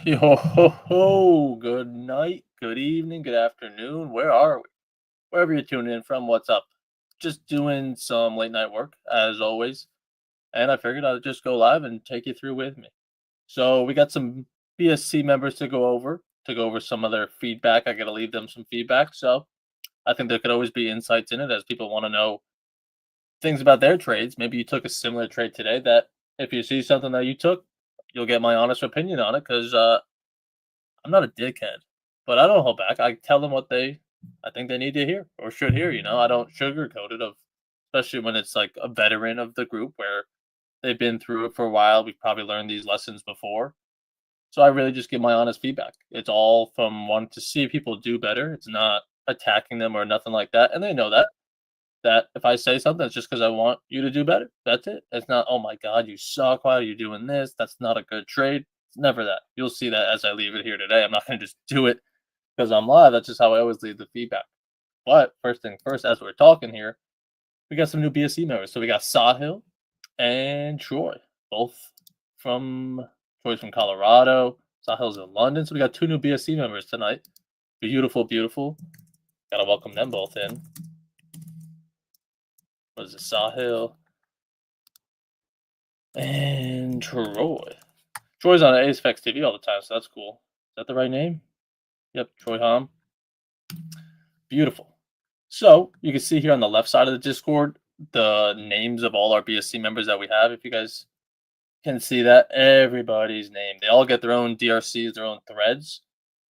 Yo ho ho! Good night, good evening, good afternoon. Where are we? Wherever you're tuning in from, what's up? Just doing some late night work, as always, and I figured I'd just go live and take you through with me. So we got some BSC members to go over some of their feedback. I gotta leave them some feedback. So I think there could always be insights in it as people want to know things about their trades. Maybe you took a similar trade today that if you see something that you took, you'll get my honest opinion on it because I'm not a dickhead, but I don't hold back. I tell them what I think they need to hear or should hear. I don't sugarcoat it. Especially when it's like a veteran of the group where they've been through it for a while. We've probably learned these lessons before, so I really just give my honest feedback. It's all from wanting to see people do better. It's not attacking them or nothing like that, and they know that. That if I say something, it's just because I want you to do better. That's it. It's not, oh my God, you suck. Why are you doing this? That's not a good trade. It's never that. You'll see that as I leave it here today. I'm not going to just do it because I'm live. That's just how I always leave the feedback. But first thing first, as we're talking here, we got some new BSC members. So we got Sahil and Troy, both from Troy's from Colorado. Sahil's in London. So we got two new BSC members tonight. Beautiful, beautiful. Gotta welcome them both in. What is it? Sahil and Troy. Troy's on ASFX TV all the time, so that's cool. Is that the right name? Yep, Troy Hom. Beautiful. So you can see here on the left side of the Discord the names of all our BSC members that we have. If you guys can see that, everybody's name. They all get their own DRCs, their own threads.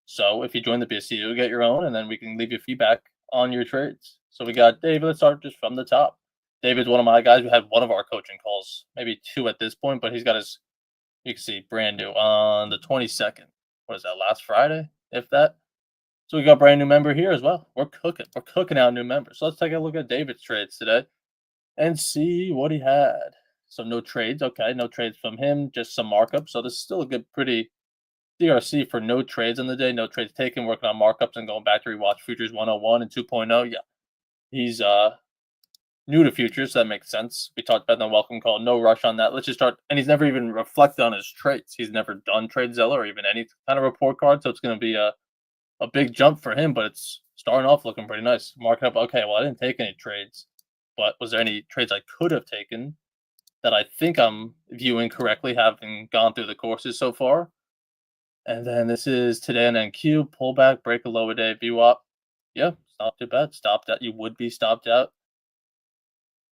So if you join the BSC, you'll get your own, and then we can leave you feedback on your trades. So we got David. Let's start just from the top. David's one of my guys. We had one of our coaching calls, maybe two at this point, but he's got his, you can see, brand new on the 22nd. What is that, last Friday, if that? So we got a brand new member here as well. We're cooking. We're cooking out new members. So let's take a look at David's trades today and see what he had. So no trades. Okay, no trades from him, just some markups. So this is still a good, pretty DRC for no trades on the day. No trades taken, working on markups and going back to rewatch Futures 101 and 2.0. Yeah, he's new to futures, so that makes sense. We talked about the welcome call. No rush on that. Let's just start. And he's never even reflected on his trades. He's never done TradeZilla or even any kind of report card. So it's going to be a big jump for him, but it's starting off looking pretty nice. Marking up. Okay, well, I didn't take any trades, but was there any trades I could have taken that I think I'm viewing correctly, having gone through the courses so far? And then this is today on NQ, pullback, break a lower day, VWAP. Yeah, it's not too bad. Stopped out. You would be stopped out.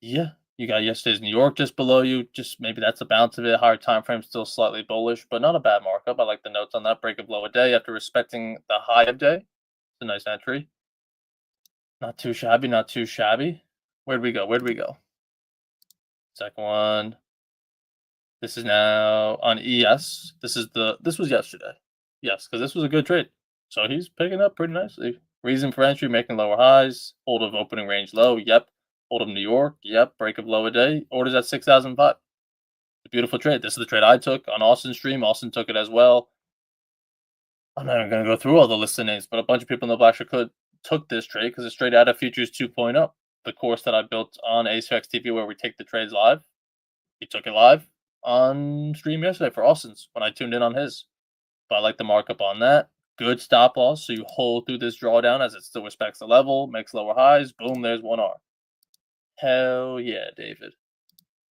Yeah, you got yesterday's New York just below you. Just maybe that's a bounce of it. Higher time frame, still slightly bullish, but not a bad markup. I like the notes on that. Break of lower day after respecting the high of day. It's a nice entry. Not too shabby, not too shabby. Where'd we go? Where'd we go? Second one. This is now on ES. This was yesterday. Yes, because this was a good trade. So he's picking up pretty nicely. Reason for entry, making lower highs. Hold of opening range low. Yep. Hold of New York. Yep. Break of lower day. Orders at 6,005. A beautiful trade. This is the trade I took on Austin's stream. Austin took it as well. I'm not even going to go through all the list of names, but a bunch of people in the Black Could took this trade because it's straight out of Futures 2.0, the course that I built on ASFX TV where we take the trades live. He took it live on stream yesterday for Austin's when I tuned in on his. But I like the markup on that. Good stop loss, so you hold through this drawdown as it still respects the level, makes lower highs. Boom, there's 1R. Hell yeah, David.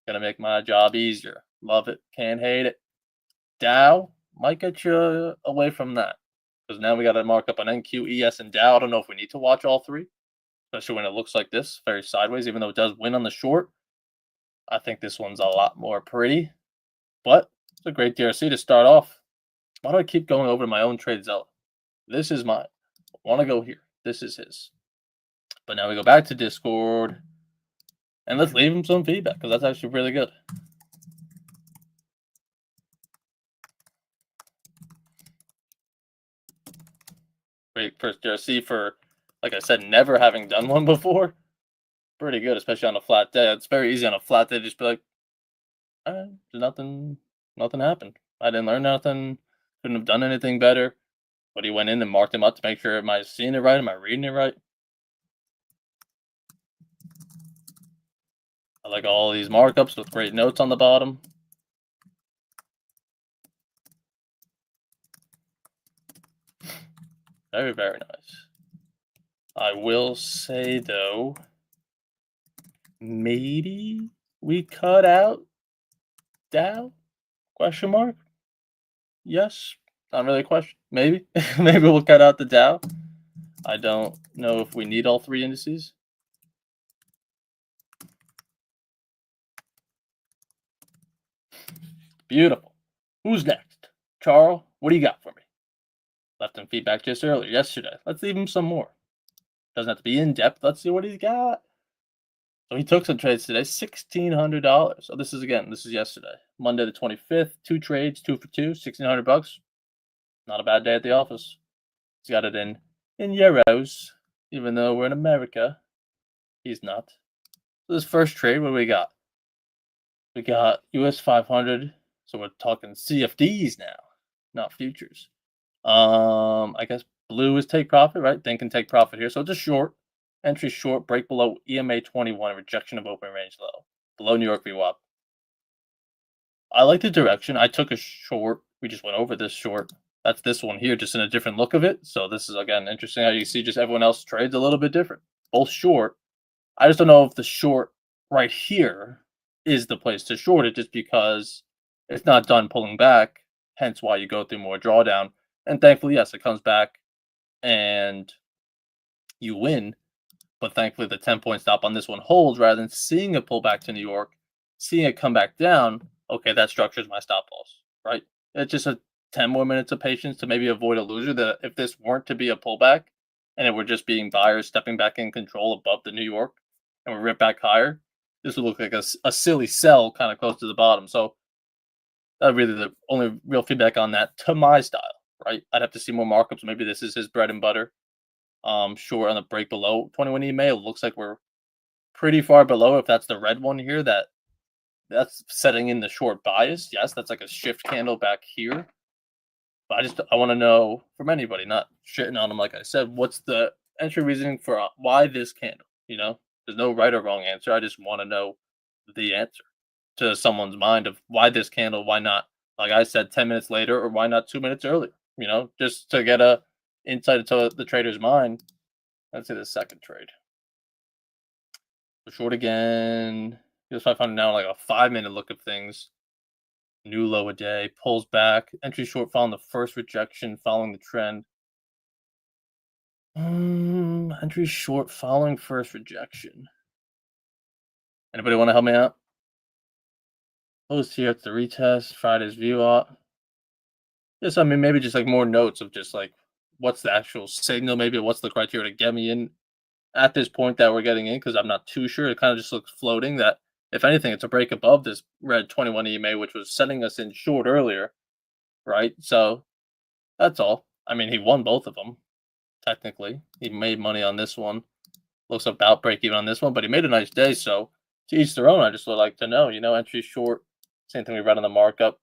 Gonna make my job easier. Love it. Can't hate it. Dow might get you away from that because now we got a markup on NQ, ES, and Dow. I don't know if we need to watch all three, especially when it looks like this, very sideways, even though it does win on the short. I think this one's a lot more pretty, but it's a great DRC to start off. Why do I keep going over to my own TradeZilla? This is mine. I want to go here. This is his. But now we go back to Discord, and let's leave him some feedback because that's actually really good. Great first DRC for, like I said, never having done one before. Pretty good, especially on a flat day. It's very easy on a flat day to just be like, all right, nothing happened. I didn't learn nothing. Couldn't have done anything better. But he went in and marked him up to make sure, am I seeing it right? Am I reading it right? I like all these markups with great notes on the bottom. Very, very nice. I will say, though, maybe we cut out Dow? Question mark? Yes. Not really a question. Maybe. Maybe we'll cut out the Dow. I don't know if we need all three indices. Beautiful. Who's next? Charles, what do you got for me? Left him feedback just earlier, yesterday. Let's leave him some more. Doesn't have to be in depth. Let's see what he's got. So he took some trades today, $1,600. So this is yesterday, Monday the 25th. 2 trades, 2 for 2, $1,600. Not a bad day at the office. He's got it in euros, even though we're in America. He's not. So this first trade, what do we got? We got US 500. So we're talking CFDs now, not futures. I guess blue is take profit, right? Thinking take profit here. So it's a short. Entry short, break below EMA 21, rejection of open range low. Below New York VWAP. I like the direction. I took a short. We just went over this short. That's this one here, just in a different look of it. So this is, again, interesting how you see just everyone else trades a little bit different. Both short. I just don't know if the short right here is the place to short it, just because it's not done pulling back, hence why you go through more drawdown. And thankfully, yes, it comes back and you win. But thankfully, the 10-point stop on this one holds rather than seeing it pull back to New York, seeing it come back down. Okay, that structures my stop loss, right? It's just a 10 more minutes of patience to maybe avoid a loser. That if this weren't to be a pullback and it were just being buyers stepping back in control above the New York and we rip back higher, this would look like a silly sell kind of close to the bottom. So that's really the only real feedback on that to my style, right? I'd have to see more markups. Maybe this is his bread and butter. Short on the break below 21 EMA. It looks like we're pretty far below. If that's the red one here, that's setting in the short bias. Yes, that's like a shift candle back here. But I want to know from anybody, not shitting on them. Like I said, what's the entry reasoning for why this candle? There's no right or wrong answer. I just want to know the answer to someone's mind of why this candle, why not, like I said, 10 minutes later, or why not 2 minutes earlier? Just to get a insight into the trader's mind. Let's say the second trade. So short again. US 500 now, like a 5-minute look of things. New low a day, pulls back. Entry short following the first rejection, following the trend. Entry short following first rejection. Anybody want to help me out? Closed here at the retest, Friday's view out. Yes, I mean, maybe just like more notes of just like what's the actual signal, maybe what's the criteria to get me in at this point that we're getting in, because I'm not too sure. It kind of just looks floating that, if anything, it's a break above this red 21 EMA, which was setting us in short earlier, right? So that's all. I mean, he won both of them, technically. He made money on this one. Looks about break even on this one, but he made a nice day. So to each their own. I just would like to know, entry short, same thing we read on the markup.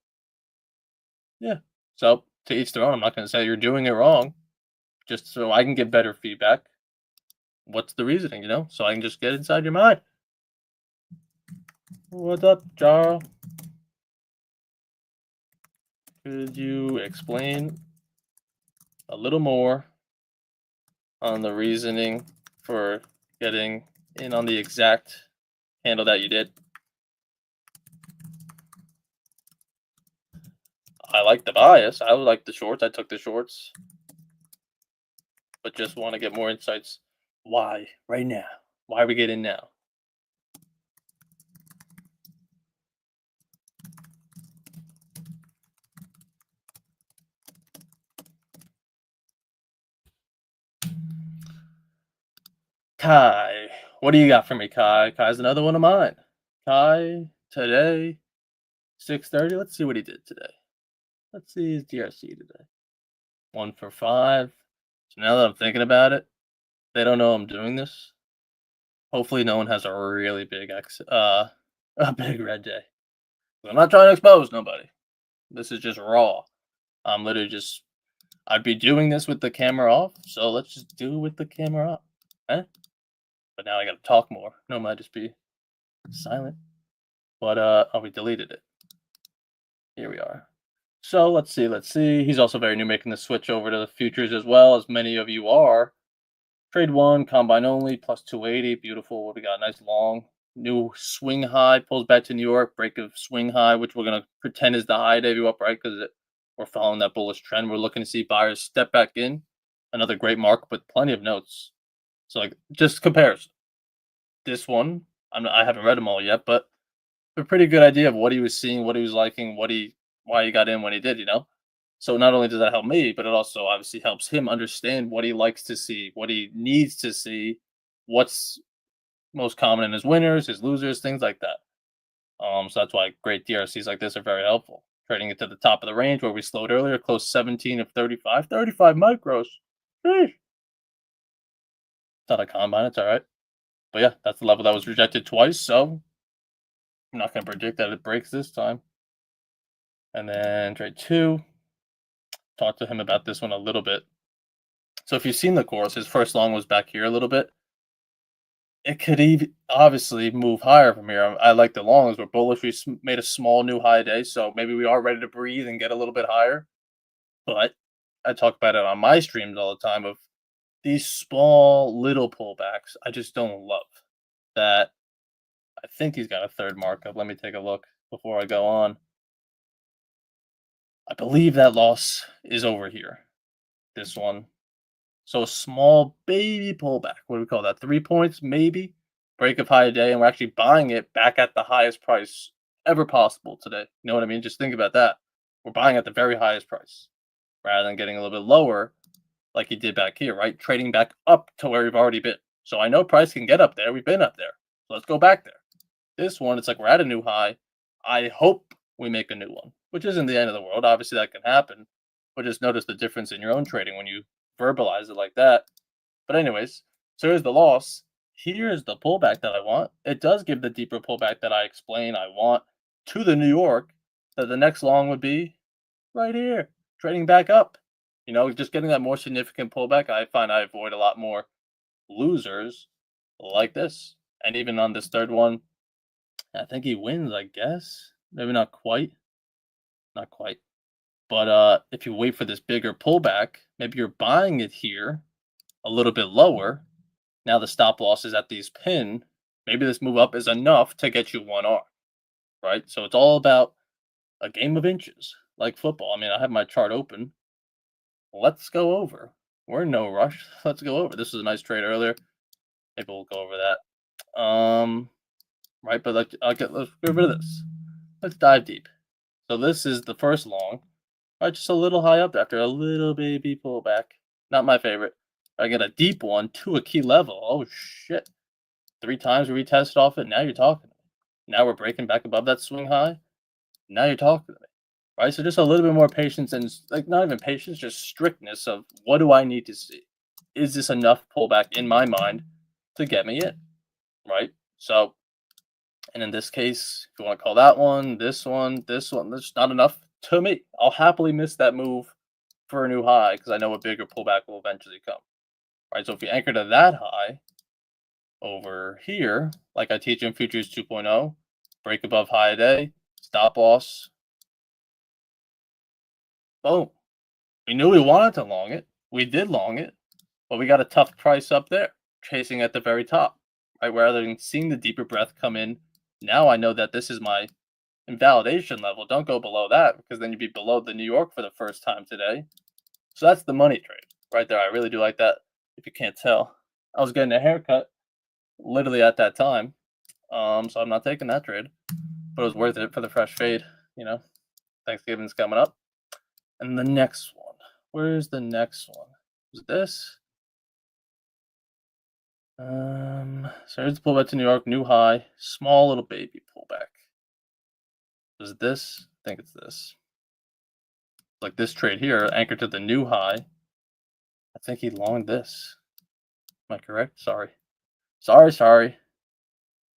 Yeah. So to each their own. I'm not going to say you're doing it wrong, just so I can get better feedback. What's the reasoning, so I can just get inside your mind. What's up, Charles? Could you explain a little more on the reasoning for getting in on the exact handle that you did? I like the bias. I like the shorts. I took the shorts, but just want to get more insights. Why right now? Why are we getting now? Kai, what do you got for me, Kai? Kai's another one of mine. Kai, today, 6:30. Let's see what he did today. Let's see his DRC today. 1 for 5. So now that I'm thinking about it, they don't know I'm doing this. Hopefully no one has a really big a big red day. I'm not trying to expose nobody. This is just raw. I'm literally just, I'd be doing this with the camera off, so let's just do it with the camera off. Eh? But now I gotta talk more. No, might just be silent. But we deleted it. Here we are. So let's see, let's see. He's also very new, making the switch over to the futures as well, as many of you are. Trade one, combine only, plus 280. Beautiful. What we got? Nice long new swing high. Pulls back to New York. Break of swing high, which we're gonna pretend is the high debut up, right? Because we're following that bullish trend. We're looking to see buyers step back in. Another great mark with plenty of notes. So like just comparison. This one, I haven't read them all yet, but a pretty good idea of what he was seeing, what he was liking, why he got in when he did. So not only does that help me, but it also obviously helps him understand what he likes to see, what he needs to see, what's most common in his winners, his losers, things like that. So that's why great DRCs like this are very helpful. Trading it to the top of the range where we slowed earlier, close 17 of 35, 35 micros. Sheesh. It's not a combine, it's all right. But yeah, that's the level that was rejected twice, so I'm not going to predict that it breaks this time. And then trade two, talk to him about this one a little bit. So if you've seen the course, his first long was back here a little bit. It could even obviously move higher from here. I like the longs. We're bullish. We made a small new high day, so maybe we are ready to breathe and get a little bit higher. But I talk about it on my streams all the time of these small little pullbacks. I just don't love that. I think he's got a third markup. Let me take a look before I go on. I believe that loss is over here. This one. So a small baby pullback. What do we call that? 3 points, maybe. Break of high day, and we're actually buying it back at the highest price ever possible today. You know what I mean? Just think about that. We're buying at the very highest price rather than getting a little bit lower like he did back here, right? Trading back up to where we've already been. So I know price can get up there. We've been up there. So let's go back there. This one, it's like we're at a new high. I hope we make a new one, which isn't the end of the world. Obviously, that can happen. But just notice the difference in your own trading when you verbalize it like that. But anyways, so here's the loss. Here's the pullback that I want. It does give the deeper pullback that I explain I want to the New York. That the next long would be right here, trading back up. Just getting that more significant pullback. I find I avoid a lot more losers like this. And even on this third one, I think he wins, I guess. Maybe not quite. Not quite. But if you wait for this bigger pullback, maybe you're buying it here a little bit lower. Now the stop loss is at these pin. Maybe this move up is enough to get you 1R, right? So it's all about a game of inches, like football. I mean, I have my chart open. Let's go over. We're in no rush. Let's go over. This was a nice trade earlier. Maybe we'll go over that. Right, but let's get rid of this. Let's dive deep. So this is the first long. Right, just a little high up after a little baby pullback. Not my favorite. I get a deep one to a key level. Oh shit. 3 times we retested off it. Now you're talking to me. Now we're breaking back above that swing high. Now you're talking to me. Right? So just a little bit more patience and like not even patience, just strictness of what do I need to see? Is this enough pullback in my mind to get me in? Right? So, and in this case, if you want to call that one, this one, that's not enough to me. I'll happily miss that move for a new high because I know a bigger pullback will eventually come. Right? So if you anchor to that high over here, like I teach in Futures 2.0, break above high a day, stop loss, boom. We knew we wanted to long it. We did long it, but we got a tough price up there, chasing at the very top. Right? Rather than seeing the deeper breath come in, now I know that this is my invalidation level. Don't go below that because then you'd be below the New York for the first time today. So that's the money trade right there. I really do like that. If you can't tell, I was getting a haircut literally at that time. So I'm not taking that trade, but it was worth it for the fresh fade. Thanksgiving's coming up. And the next one, where's the next one? Is this? So here's the pullback to New York, new high, small little baby pullback. Is this? I think it's this. Like this trade here, anchored to the new high. I think he longed this. Am I correct? Sorry.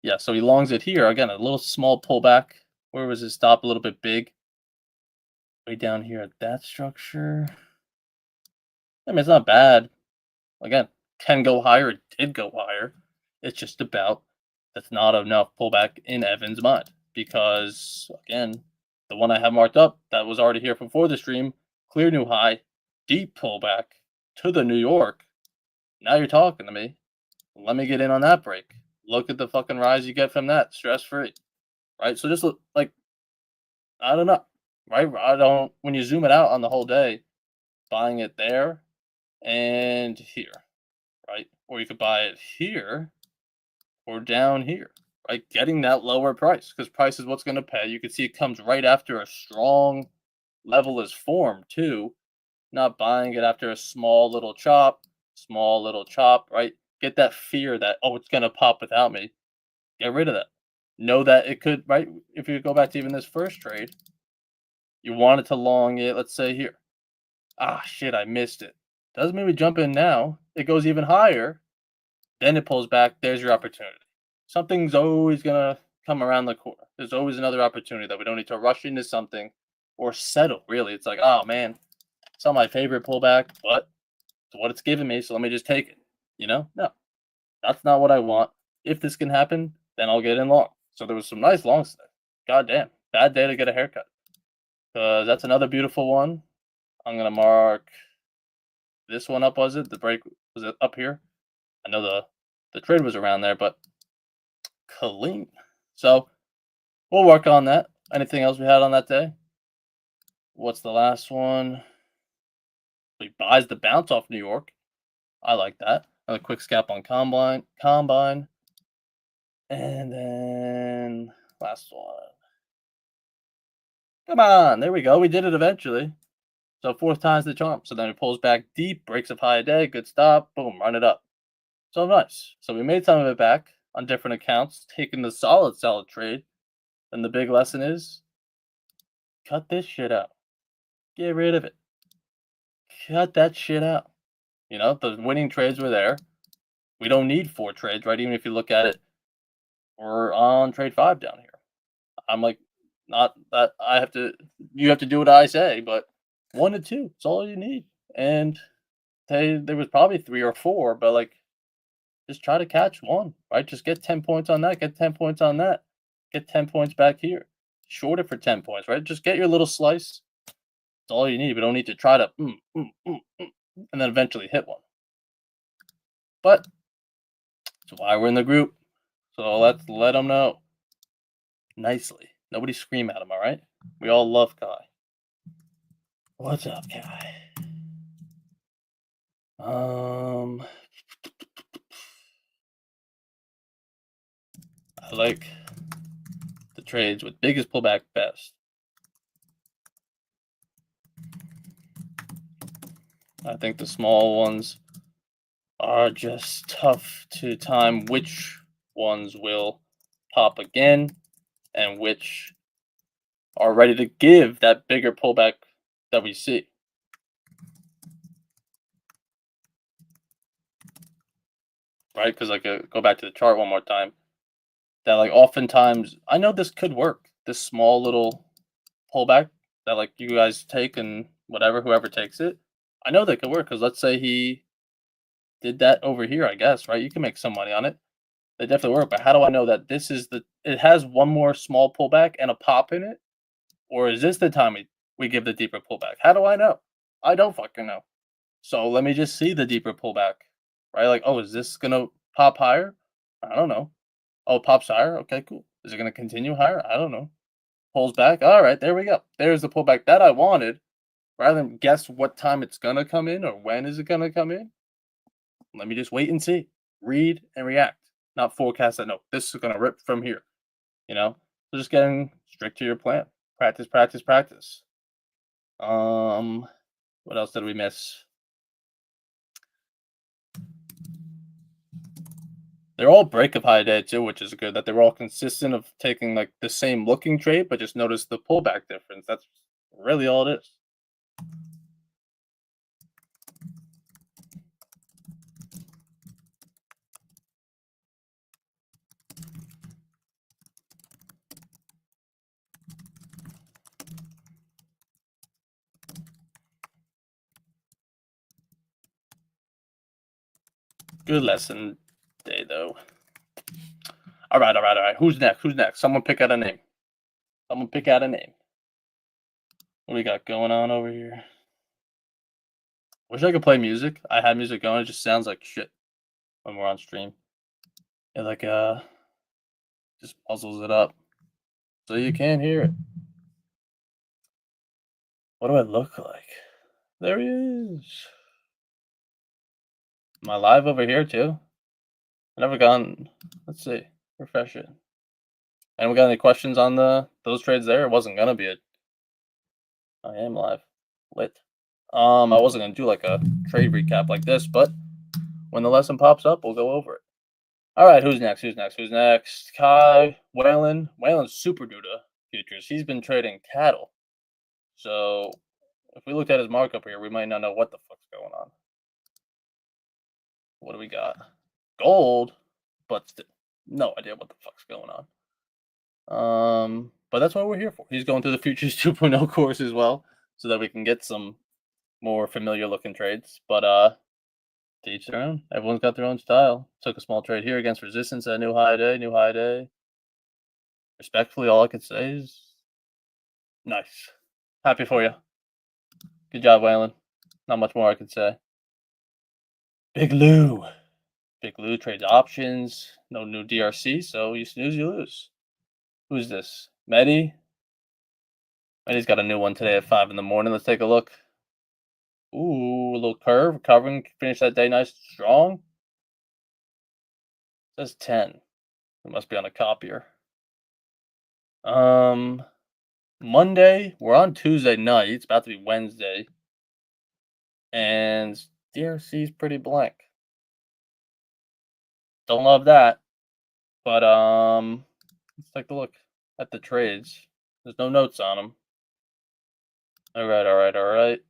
Yeah, so he longs it here. Again, a little small pullback. Where was his stop? A little bit big. Way down here at that structure. I mean, it's not bad. Again, can go higher. It did go higher. It's just about that's not enough pullback in Evan's mind because, again, the one I have marked up that was already here before the stream, clear new high, deep pullback to the New York. Now you're talking to me. Let me get in on that break. Look at the fucking rise you get from that, stress free, right? So just like, I don't know, right? I don't, when you zoom it out on the whole day, buying it there and here, right? Or you could buy it here or down here, right? Getting that lower price, because price is what's going to pay. You can see it comes right after a strong level is formed too. Not buying it after a small little chop, right? Get that fear that, oh, it's going to pop without me. Get rid of that. Know that it could, right? If you go back to even this first trade, you wanted to long it, let's say here. Ah, shit, I missed it. Doesn't mean we jump in now. It goes even higher. Then it pulls back. There's your opportunity. Something's always going to come around the corner. There's always another opportunity that we don't need to rush into something or settle, really. It's like, oh, man, it's not my favorite pullback, but it's what it's giving me, so let me just take it. No, that's not what I want. If this can happen, then I'll get in long. So there was some nice longs today. God damn, bad day to get a haircut. Because that's another beautiful one. I'm going to mark this one up, was it? The break, was it up here? I know the trade was around there, but clean. So we'll work on that. Anything else we had on that day? What's the last one? He buys the bounce off New York. I like that. Another quick scalp on Combine. And then last one. Come on, there we go. We did it eventually. So fourth time's the charm. So then it pulls back deep, breaks up high a day, good stop, boom, run it up. So nice. So we made some of it back on different accounts, taking the solid trade. And the big lesson is, cut this shit out. Get rid of it. Cut that shit out. The winning trades were there. We don't need 4 trades, right? Even if you look at it, we're on trade 5 down here. I'm like, not that you have to do what I say, but 1 to 2, it's all you need. And there was probably 3 or 4, but like, just try to catch 1, right? Just get 10 points on that, get 10 points on that, get 10 points back here. Short it for 10 points, right? Just get your little slice. That's all you need. We don't need to try to and then eventually hit one. But that's why we're in the group. So let's let them know nicely. Nobody scream at him, all right? We all love Kai. What's up, Kai? I like the trades with biggest pullback best. I think the small ones are just tough to time which ones will pop again and which are ready to give that bigger pullback that we see. Right? Because like go back to the chart one more time. That like oftentimes, I know this could work. This small little pullback that like you guys take and whoever takes it. I know that could work because let's say he did that over here, I guess, right? You can make some money on it. They definitely work, but how do I know that this is it has one more small pullback and a pop in it? Or is this the time we give the deeper pullback? How do I know? I don't fucking know. So let me just see the deeper pullback, right? Like, oh, is this going to pop higher? I don't know. Oh, it pops higher? Okay, cool. Is it going to continue higher? I don't know. Pulls back. All right, there we go. There's the pullback that I wanted. Rather than guess what time it's going to come in or when is it going to come in, let me just wait and see. Read and react. Not forecast that, no, this is going to rip from here. So just getting strict to your plan. Practice, practice, practice. What else did we miss? They're all break of high day too, which is good. That they're all consistent of taking like the same looking trade, but just notice the pullback difference. That's really all it is. Good lesson day though. All right. Who's next? Someone pick out a name. What do we got going on over here? Wish I could play music. I had music going. It just sounds like shit when we're on stream. It like just puzzles it up so you can't hear it. What do I look like? There he is. Am I live over here too? I never gone. Let's see. Refresh it. And we got any questions on those trades there? It wasn't gonna be it. I am live. Lit. I wasn't gonna do like a trade recap like this, but when the lesson pops up, we'll go over it. All right, who's next? Who's next? Who's next? Kai, Waylon. Waylon's super new to futures. He's been trading cattle. So if we looked at his markup here, we might not know what the fuck's going on. What do we got? Gold, but no idea what the fuck's going on. But that's what we're here for. He's going through the futures 2.0 course as well, so that we can get some more familiar looking trades. But to each their own. Everyone's got their own style. Took a small trade here against resistance at new high day, new high day. Respectfully, all I can say is nice. Happy for you. Good job, Waylon. Not much more I can say. Big Lou. Big Lou trades options. No new DRC, so you snooze, you lose. Who's this? Medi? Medi's got a new one today at 5 in the morning. Let's take a look. Ooh, a little curve. Covering. Finish that day nice strong. It says 10. It must be on a copier. Monday. We're on Tuesday night. It's about to be Wednesday. And DRC is pretty blank. Don't love that. But let's take a look at the trades. There's no notes on them. All right.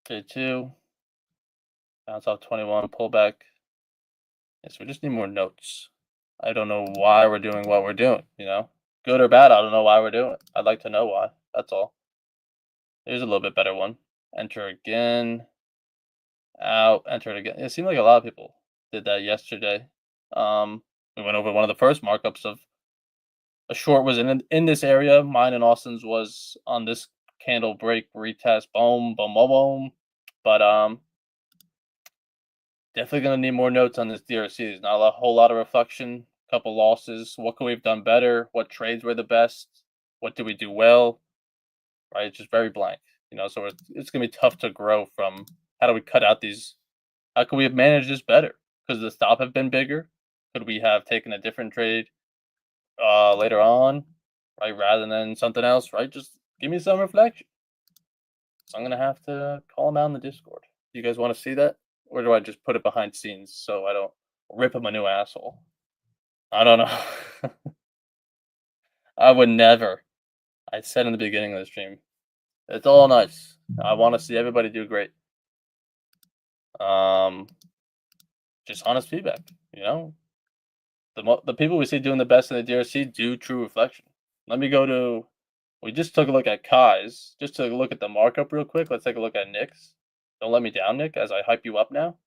J2. Bounce off 21, pullback. Yes, we just need more notes. I don't know why we're doing what we're doing, Good or bad, I don't know why we're doing it. I'd like to know why. That's all. Here's a little bit better one. Enter again. Out, enter it again. It seemed like a lot of people did that yesterday. We went over one of the first markups of a short was in this area. Mine and Austin's was on this candle break retest. Boom, boom, boom, boom. But definitely gonna need more notes on this DRC. There's not a whole lot of reflection. Couple losses. What could we have done better? What trades were the best? What did we do well? Right, it's just very blank. So it's gonna be tough to grow from. How do we cut out these? How could we have managed this better? Could the stop have been bigger? Could we have taken a different trade later on, right, rather than something else, right? Just give me some reflection. So I'm gonna have to call him out in the Discord. Do you guys want to see that, or do I just put it behind scenes so I don't rip him a new asshole? I don't know. I would never. I said in the beginning of the stream, it's all nice. I want to see everybody do great. Just honest feedback. The people we see doing the best in the DRC do true reflection. Let me go to. We just took a look at Kai's. Just to look at the markup real quick. Let's take a look at Nick's. Don't let me down, Nick, as I hype you up now.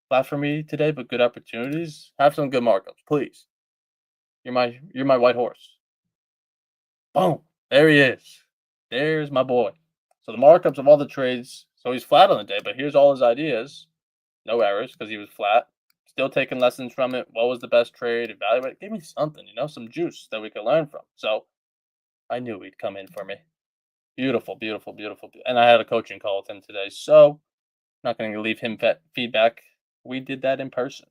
Flat for me today, but good opportunities. Have some good markups, please. You're my white horse. Boom. There he is. There's my boy. So the markups of all the trades. So he's flat on the day, but here's all his ideas. No errors because he was flat. Still taking lessons from it. What was the best trade? Evaluate. Give me something, some juice that we could learn from. So I knew he'd come in for me. Beautiful, beautiful, beautiful. And I had a coaching call with him today. So I'm not going to leave him feedback. We did that in person.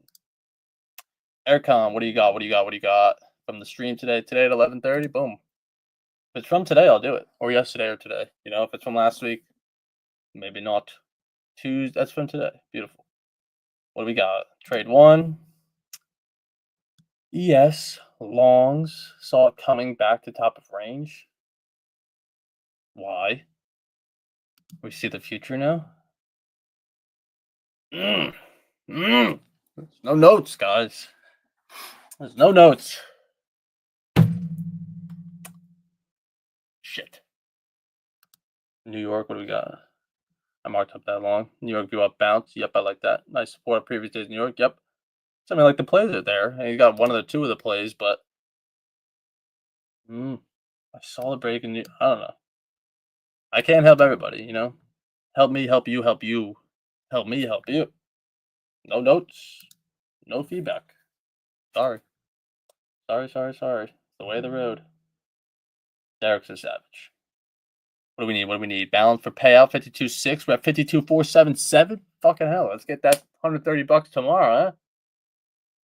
Aircom, what do you got? What do you got from the stream today? Today at 11:30. Boom. If it's from today, I'll do it. Or yesterday or today. If it's from last week, maybe not. Tuesday. That's from today. Beautiful. What do we got? Trade 1. ES longs saw it coming back to top of range. Why? We see the future now. There's no notes, guys. There's no notes. Shit. New York, what do we got? I marked up that long. New York grew up bounce. Yep, I like that. Nice support of previous days. New York. Yep. Something like the plays are there. And you got one of the two of the plays, but I saw the break in I don't know. I can't help everybody, you know? Help me, help you, help you. Help me, help you. No notes, no feedback. Sorry. Sorry, sorry, sorry. It's the way of the road. Derek's a savage. What do we need? What do we need? Balance for payout 52.6. We're at 52.477. Fucking hell. Let's get that $130 tomorrow, huh?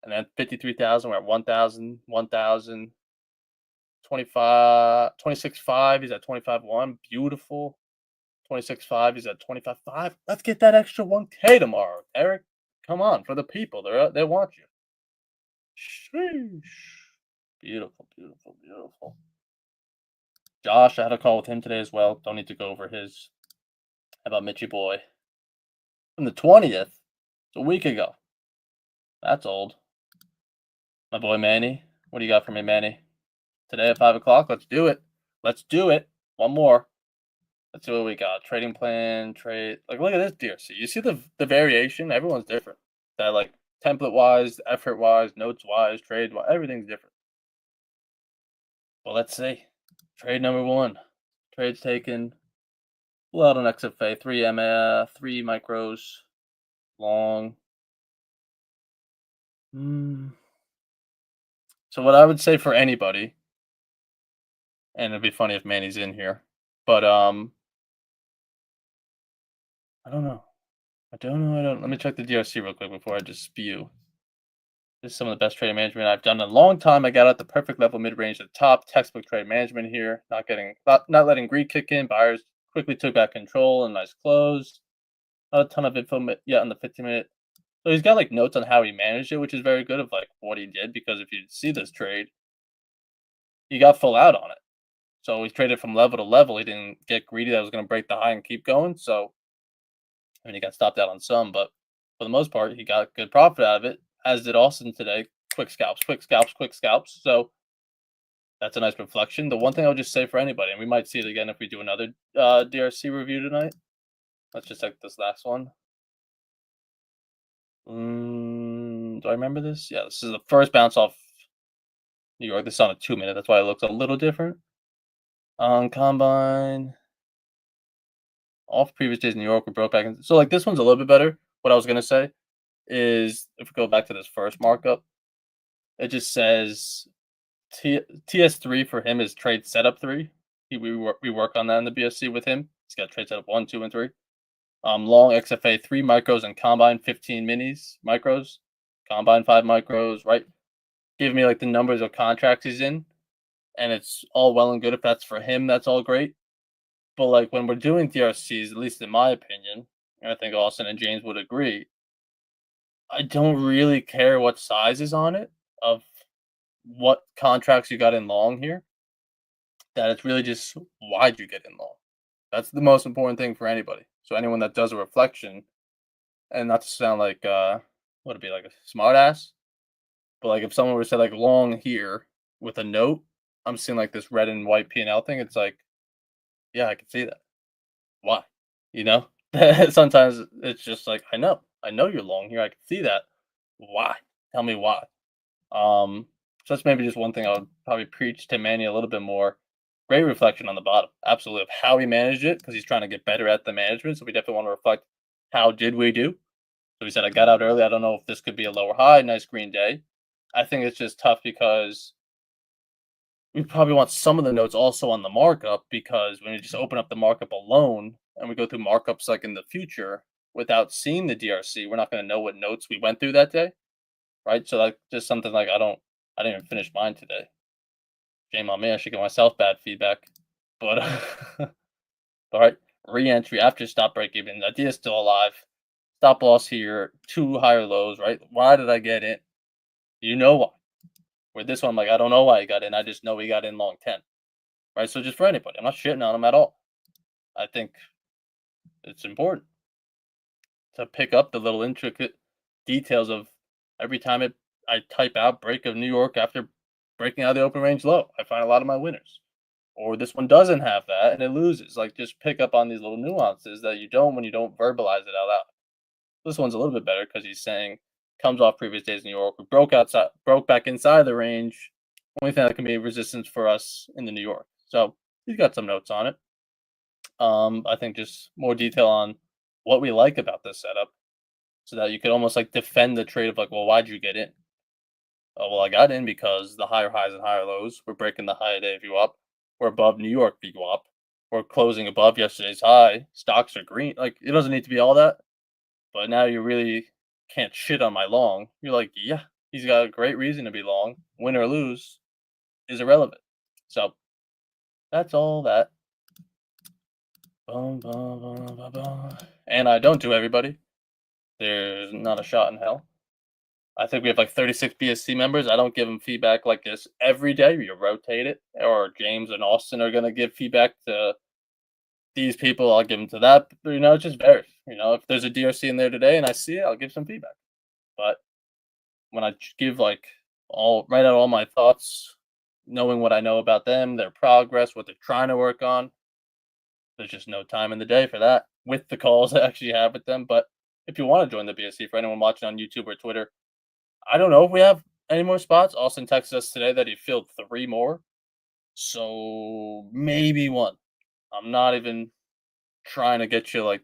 And then 53,000. We're at 1,000, 1,000, 25, 26.5. He's at 25.1. Beautiful. 26.5. He's at 25.5. Let's get that extra 1K tomorrow, Derek. Come on, for the people. They want you. Sheesh. Beautiful, beautiful, beautiful. Josh, I had a call with him today as well. Don't need to go over his. How about Mitchy boy? From the 20th. It's a week ago. That's old. My boy Manny. What do you got for me, Manny? Today at 5 o'clock? Let's do it. Let's do it. One more. Let's see what we got. Trading plan, trade. Like, look at this DRC. You see the variation? Everyone's different. That, like, template-wise, effort-wise, notes-wise, trade-wise, everything's different. Well, let's see. Trade number 1. Trades taken. Full out on XFA. 3 MF, 3 micros. Long. So what I would say for anybody, and it'd be funny if Manny's in here, but I don't know. I don't know. Let me check the DRC real quick before I just spew. This is some of the best trade management I've done in a long time. I got at the perfect level mid-range at the top. Textbook trade management here. Not letting greed kick in. Buyers quickly took back control and nice close. Not a ton of info yet on the 15-minute. So he's got like notes on how he managed it, which is very good of like what he did, because if you see this trade, he got full out on it. So he traded from level to level. He didn't get greedy that was going to break the high and keep going. So I mean, he got stopped out on some, but for the most part, he got good profit out of it, as did Austin today. Quick scalps, quick scalps, quick scalps. So that's a nice reflection. The one thing I would just say for anybody, and we might see it again if we do another DRC review tonight. Let's just check this last one. Do I remember this? Yeah, this is the first bounce off New York. This is on a 2-minute. That's why it looks a little different. On Combine. Off previous days in New York, we broke back. So, like, this one's a little bit better. What I was going to say is, if we go back to this first markup, it just says TS3 for him is trade setup 3. We work on that in the BSC with him. He's got trade setup 1, 2, and 3. Long XFA 3 micros and Combine 15 minis micros. Combine 5 micros, right? Give me like the numbers of contracts he's in, and it's all well and good if that's for him. That's all great. But like when we're doing DRCs, at least in my opinion, and I think Austin and James would agree, I don't really care what size is on it of what contracts you got in long here. That it's really just why'd you get in long. That's the most important thing for anybody. So anyone that does a reflection, and not to sound like would it be like a smart ass, but like if someone were to say like long here with a note, I'm seeing like this red and white P&L thing. It's like, yeah, I can see that. Why? You know? Sometimes it's just like, I know you're long here. I can see that. Why? Tell me why. So that's maybe just one thing I would probably preach to Manny a little bit more. Great reflection on the bottom, absolutely, of how he managed it, because he's trying to get better at the management. So we definitely want to reflect how did we do. So he said, I got out early. I don't know if this could be a lower high. Nice green day. I think it's just tough because we probably want some of the notes also on the markup, because when you just open up the markup alone and we go through markups like in the future without seeing the DRC, we're not going to know what notes we went through that day, right? So like just something like I didn't even finish mine today. Shame on me. I should give myself bad feedback. But all right, re-entry after stop break even. The idea is still alive. Stop loss here, 2 higher lows, right? Why did I get in? You know why. With this one, I'm like, I don't know why he got in. I just know he got in long 10. Right? So just for anybody, I'm not shitting on him at all. I think it's important to pick up the little intricate details of every time I type out break of New York after breaking out of the open range low. I find a lot of my winners. Or this one doesn't have that and it loses. Like, just pick up on these little nuances that you don't when you don't verbalize it out loud. This one's a little bit better because he's saying comes off previous days in New York. We broke back inside the range. Only thing that can be resistance for us in the New York. So he's got some notes on it. I think just more detail on what we like about this setup, so that you could almost like defend the trade of like, well, why'd you get in? Oh, well, I got in because the higher highs and higher lows. We're breaking the high day VWAP. We're above New York VWAP. We're closing above yesterday's high. Stocks are green. Like it doesn't need to be all that, but now you really can't shit on my long. You're like, yeah, he's got a great reason to be long. Win or lose is irrelevant. So that's all that. Bum, bum, bum, bum, bum. And I don't do everybody. There's not a shot in hell. I think we have like 36 BSC members. I don't give them feedback like this every day. You rotate it, or James and Austin are gonna give feedback to these people. I'll give them to that. It just varies. If there's a DRC in there today and I see it, I'll give some feedback. But when I give like write out all my thoughts, knowing what I know about them, their progress, what they're trying to work on, there's just no time in the day for that with the calls I actually have with them. But if you want to join the BSC, for anyone watching on YouTube or Twitter, I don't know if we have any more spots. Austin texted us today that he filled 3 more. So maybe one. I'm not even trying to get you like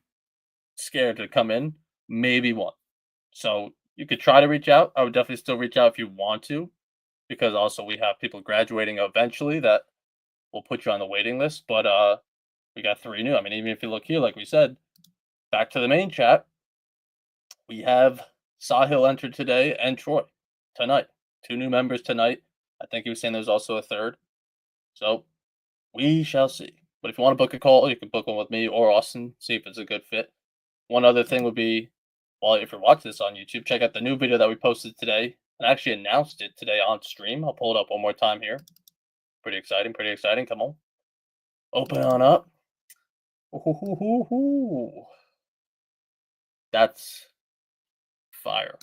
scared to come in. Maybe one. So you could try to reach out. I would definitely still reach out if you want to, because also we have people graduating eventually that will put you on the waiting list. But we got 3 new. I mean, even if you look here, like we said, back to the main chat, we have Sahil entered today and Troy tonight. 2 new members tonight. I think he was saying there's also a third. So we shall see. But if you want to book a call, you can book one with me or Austin, see if it's a good fit. One other thing would be, well, if you're watching this on YouTube, check out the new video that we posted today and actually announced it today on stream. I'll pull it up one more time here. Pretty exciting, pretty exciting. Come on. Open on up. Ooh, that's fire.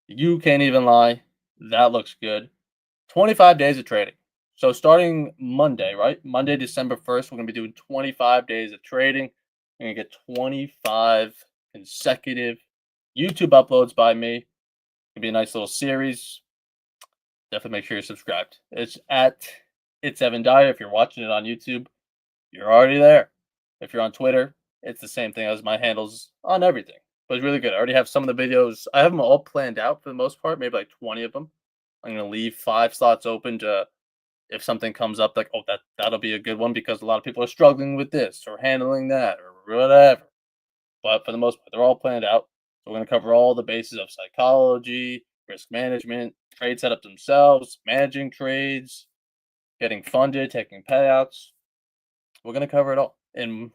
You can't even lie. That looks good. 25 days of trading. So starting Monday, right? Monday, December 1st, we're going to be doing 25 days of trading. We're going to get 25 consecutive YouTube uploads by me. It'll be a nice little series. Definitely make sure you're subscribed. It's Evan Dyer. If you're watching it on YouTube, you're already there. If you're on Twitter, it's the same thing as my handles on everything. But it's really good. I already have some of the videos. I have them all planned out for the most part, maybe like 20 of them. I'm going to leave 5 slots open to, if something comes up, like, oh, that'll be a good one because a lot of people are struggling with this or handling that or whatever. But for the most part, they're all planned out. So we're going to cover all the bases of psychology, risk management, trade setup themselves, managing trades, getting funded, taking payouts. We're going to cover it all in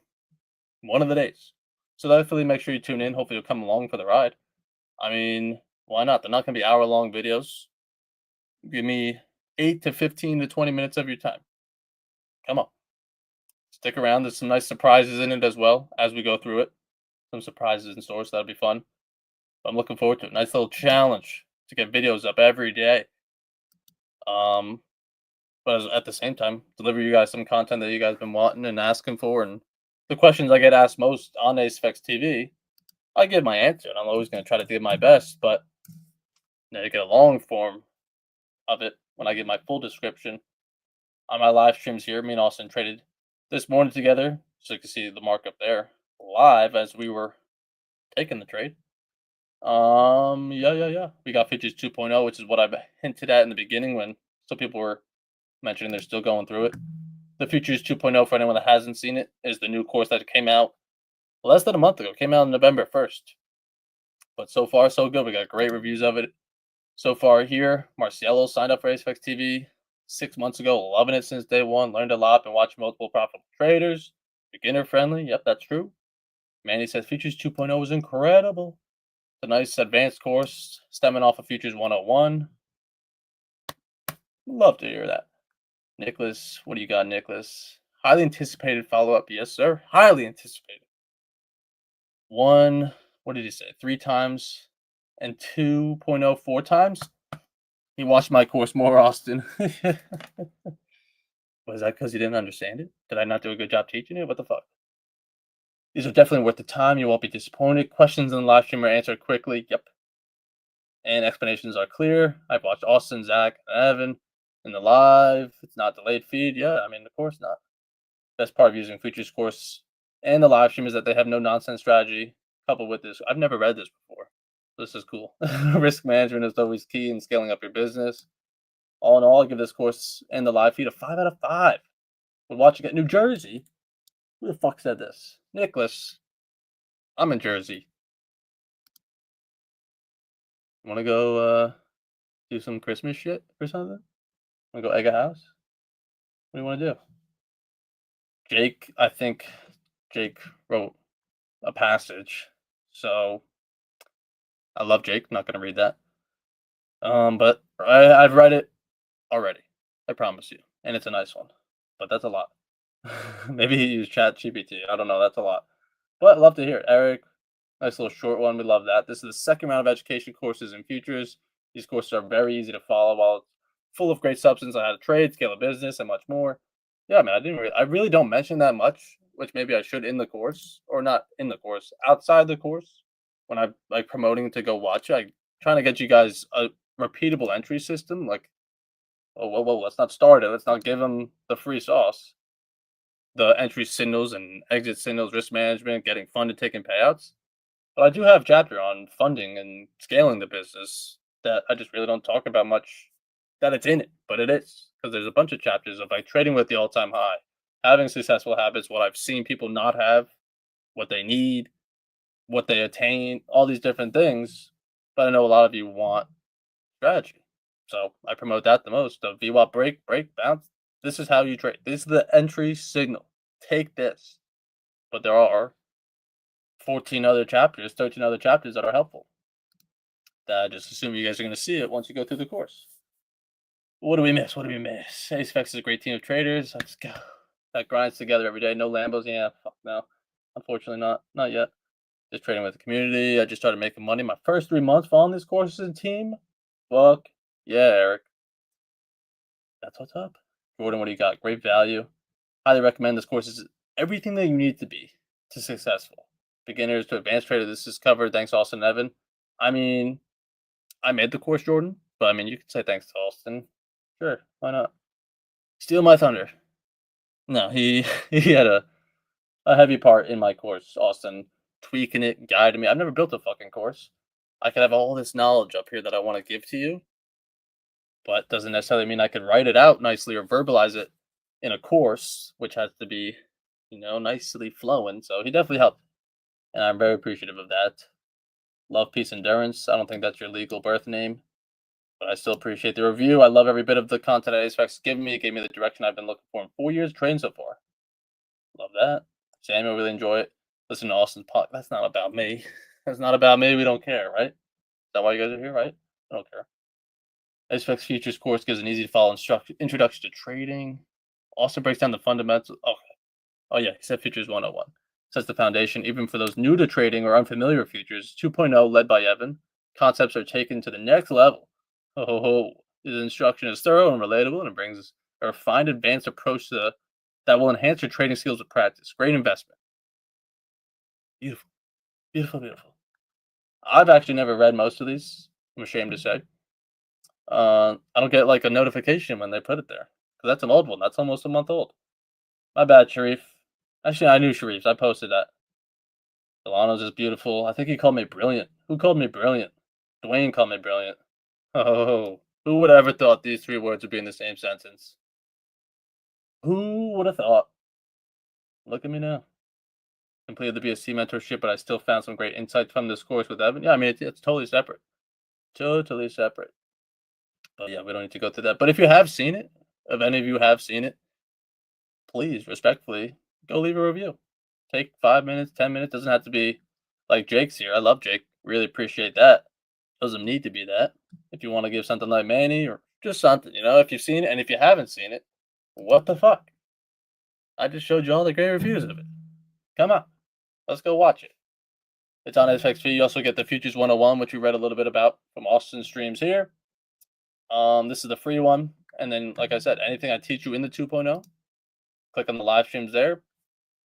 one of the days. So definitely make sure you tune in. Hopefully you'll come along for the ride. I mean, why not? They're not going to be hour-long videos. Give me 8 to 15 to 20 minutes of your time. Come on. Stick around. There's some nice surprises in it as well as we go through it. Some surprises in store, so that'll be fun. I'm looking forward to it. Nice little challenge to get videos up every day. But at the same time, deliver you guys some content that you guys been wanting and asking for. And the questions I get asked most on ASFX TV, I give my answer, and I'm always going to try to do my best. But you get a long form of it when I give my full description on my live streams here. Me and Austin traded this morning together, so you can see the markup there live as we were taking the trade. Yeah. We got Futures 2.0, which is what I hinted at in the beginning when some people were mentioning they're still going through it. The Futures 2.0, for anyone that hasn't seen it, is the new course that came out less than a month ago. It came out on November 1st. But so far, so good. We got great reviews of it so far here. Marcielo signed up for ASFX TV 6 months ago, loving it since day one. Learned a lot, been watching multiple profitable traders. Beginner friendly. Yep, that's true. Manny says Futures 2.0 is incredible. It's a nice advanced course stemming off of Futures 101. Love to hear that. Nicholas, what do you got, Nicholas? Highly anticipated follow-up. Yes, sir. Highly anticipated. What did he say? 3 times and 2.0 4 times? He watched my course more, Austin. Was that because you didn't understand it? Did I not do a good job teaching you? What the fuck? These are definitely worth the time. You won't be disappointed. Questions in the live stream are answered quickly. Yep. And explanations are clear. I've watched Austin, Zach, and Evan in the live. It's not delayed feed. Yeah, I mean, of course not. Best part of using futures course and the live stream is that they have no nonsense strategy coupled with this. I've never read this before. This is cool. Risk management is always key in scaling up your business. All in all, I give this course and the live feed a 5 out of 5. We're watching it in New Jersey. Who the fuck said this? Nicholas. I'm in Jersey. Want to go do some Christmas shit or something? Want to go egg a house? What do you want to do? Jake, I think Jake wrote a passage. So I love Jake. I'm not going to read that. But I've read it already. I promise you. And it's a nice one. But that's a lot. Maybe he used Chat GPT. I don't know. That's a lot. But love to hear it. Eric, nice little short one. We love that. This is the second round of education courses in futures. These courses are very easy to follow while it's full of great substance on how to trade, scale a business, and much more. Yeah, man, I really don't mention that much, which maybe I should in the course, or not in the course, outside the course. When I'm like promoting to go watch it, I'm trying to get you guys a repeatable entry system. Like, oh, whoa, let's not start it. Let's not give them the free sauce. The entry signals and exit signals, risk management, getting funded, taking payouts. But I do have a chapter on funding and scaling the business that I just really don't talk about much. That it's in it, but it is because there's a bunch of chapters of like trading with the all-time high, having successful habits, what I've seen people not have, what they need, what they attain, all these different things. But I know a lot of you want strategy, so I promote that the most. The VWAP break, bounce. This is how you trade. This is the entry signal. Take this. But there are 14 other chapters, 13 other chapters that are helpful. That I just assume you guys are going to see it once you go through the course. What do we miss? What do we miss? ASFX is a great team of traders. Let's go. That grinds together every day. No Lambos. Yeah, fuck no. Unfortunately, not yet. Just trading with the community. I just started making money. My first 3 months following these courses and team. Fuck yeah, Eric. That's what's up. Jordan, what do you got? Great value. Highly recommend this course. Is everything that you need to be to successful. Beginners to advanced trader. This is covered. Thanks, Austin and Evan. I mean, I made the course, Jordan, but I mean, you could say thanks to Austin. Sure, why not? Steal my thunder. No, he he had a heavy part in my course, Austin, tweaking it, guiding me. I've never built a fucking course. I could have all this knowledge up here that I want to give to you, but doesn't necessarily mean I could write it out nicely or verbalize it in a course, which has to be, nicely flowing. So he definitely helped, and I'm very appreciative of that. Love, peace, endurance. I don't think that's your legal birth name, but I still appreciate the review. I love every bit of the content ASFX has given me. It gave me the direction I've been looking for in 4 years trading so far. Love that. Samuel, really enjoy it. Listen to Austin's podcast. That's not about me. That's not about me. We don't care, right? Is that why you guys are here, right? I don't care. ASFX Futures course gives an easy to follow introduction to trading. Austin breaks down the fundamentals. Okay. Oh, yeah. He said Futures 101. Sets the foundation even for those new to trading or unfamiliar with futures. 2.0, led by Evan. Concepts are taken to the next level. His instruction is thorough and relatable, and it brings a refined, advanced approach that will enhance your trading skills with practice. Great investment. Beautiful. Beautiful, beautiful. I've actually never read most of these, I'm ashamed to say. I don't get like a notification when they put it there, because that's an old one. That's almost a month old. My bad, Sharif. Actually, I knew Sharif. I posted that. Delano's is beautiful. I think he called me brilliant. Who called me brilliant? Dwayne called me brilliant. Oh, who would have ever thought these 3 words would be in the same sentence? Who would have thought? Look at me now. Completed the BSC mentorship, but I still found some great insights from this course with Evan. Yeah, I mean, it's totally separate. Totally separate. But yeah, we don't need to go through that. But if you have seen it, if any of you have seen it, please, respectfully, go leave a review. Take 5 minutes, 10 minutes. Doesn't have to be like Jake's here. I love Jake. Really appreciate that. Doesn't need to be that. If you want to give something like Manny or just something, if you've seen it, and if you haven't seen it, what the fuck? I just showed you all the great reviews of it. Come on. Let's go watch it. It's on ASFX TV. You also get the Futures 101, which we read a little bit about from Austin's streams here. This is the free one. And then, like I said, anything I teach you in the 2.0, click on the live streams there.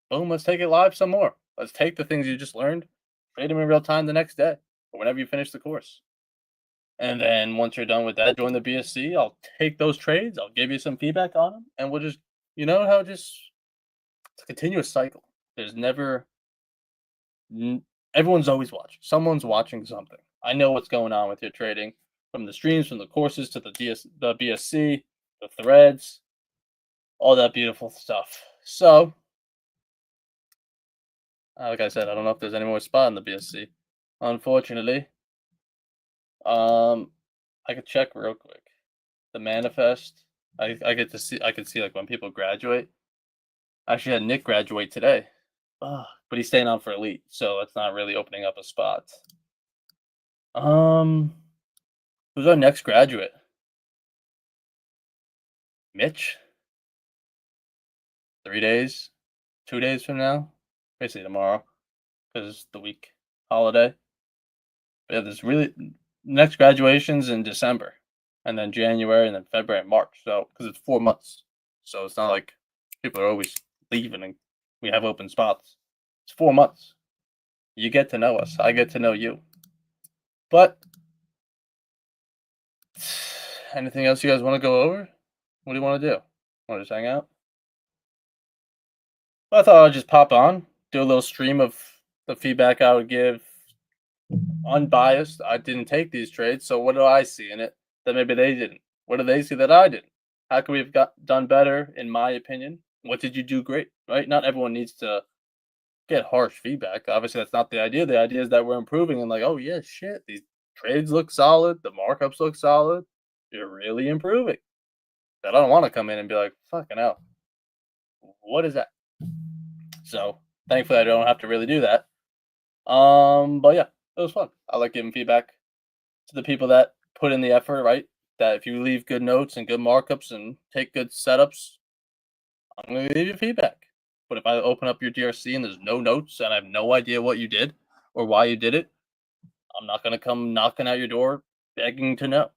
Boom, let's take it live some more. Let's take the things you just learned, trade them in real time the next day or whenever you finish the course. And then once you're done with that, join the BSC. I'll take those trades. I'll give you some feedback on them. And we'll just, how just It's a continuous cycle. There's never everyone's always watching. Someone's watching something. I know what's going on with your trading from the streams, from the courses to the BSC, the threads, all that beautiful stuff. So, like I said, I don't know if there's any more spot in the BSC. Unfortunately, um, I could check real quick. The manifest. I get to see. I could see like when people graduate. I actually had Nick graduate today. But he's staying on for elite, so it's not really opening up a spot. Um, who's our next graduate? Mitch. 3 days, 2 days from now, basically tomorrow, because it's the week holiday. But yeah, there's really next graduations in December, and then January, and then February and March. So because it's 4 months, so it's not like people are always leaving and we have open spots. It's 4 months. You get to know us. I get to know you. But anything else you guys want to go over? What do you want to do? Want to just hang out? Well, I thought I'd just pop on, do a little stream of the feedback I would give, unbiased. I didn't take these trades, so what do I see in it that maybe they didn't? What do they see that I didn't? How could we have done better, in my opinion? What did you do great? Right? Not everyone needs to get harsh feedback. Obviously, that's not the idea. The idea is that we're improving and like, oh yeah, shit, these trades look solid. The markups look solid. You're really improving. But I don't want to come in and be like, fucking hell, what is that? So thankfully, I don't have to really do that. But yeah, it was fun. I like giving feedback to the people that put in the effort, right? That if you leave good notes and good markups and take good setups, I'm gonna give you feedback. But if I open up your DRC and there's no notes and I have no idea what you did or why you did it, I'm not gonna come knocking at your door begging to know.